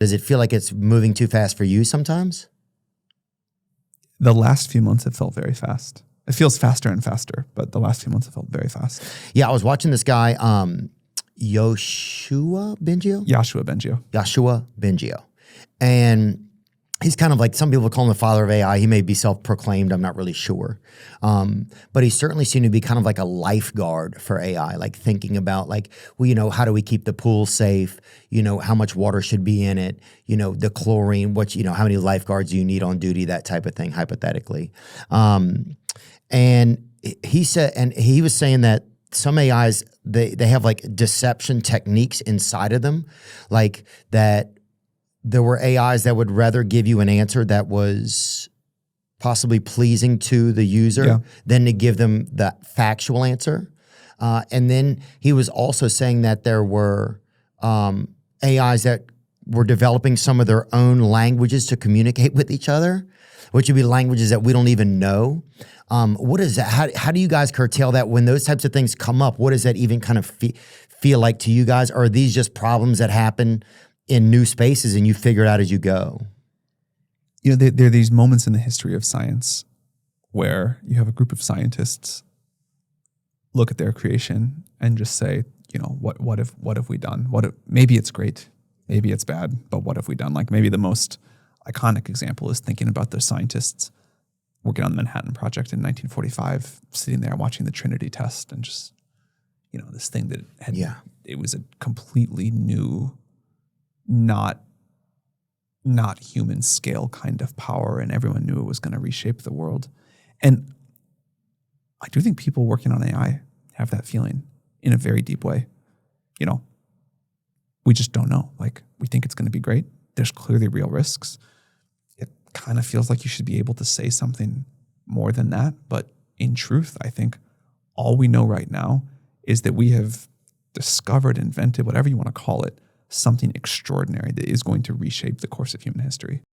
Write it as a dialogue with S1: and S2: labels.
S1: Does it feel like it's moving too fast for you sometimes?
S2: The last few months have felt very fast. It feels faster and faster, but the last few months have felt very fast.
S1: Yeah, I was watching this guy, Yoshua Bengio. And he's kind of like, some people call him the father of AI. He may be self-proclaimed. I'm not really sure. But he certainly seemed to be kind of like a lifeguard for AI, like thinking about like, well, how do we keep the pool safe? How much water should be in it? The chlorine, how many lifeguards do you need on duty? That type of thing, hypothetically. And he said, and he was saying that some AIs, they have like deception techniques inside of them, like that. There were AIs that would rather give you an answer that was possibly pleasing to the user than to give them the factual answer. And then he was also saying that there were AIs that were developing some of their own languages to communicate with each other, which would be languages that we don't even know. What is that? How do you guys curtail that when those types of things come up? What does that even kind of feel like to you guys? Or are these just problems that happen in new spaces and you figure it out as you go?
S2: There are these moments in the history of science where you have a group of scientists look at their creation and just say, what have we done? Maybe it's great, maybe it's bad, but what have we done? Like maybe the most iconic example is thinking about the scientists working on the Manhattan Project in 1945, sitting there watching the Trinity test and just, this thing that had, it was a completely new, not human scale kind of power, and everyone knew it was going to reshape the world. And I do think people working on AI have that feeling in a very deep way. We just don't know. Like, we think it's going to be great. There's clearly real risks. It kind of feels like you should be able to say something more than that. But in truth, I think all we know right now is that we have discovered, invented, whatever you want to call it, something extraordinary that is going to reshape the course of human history.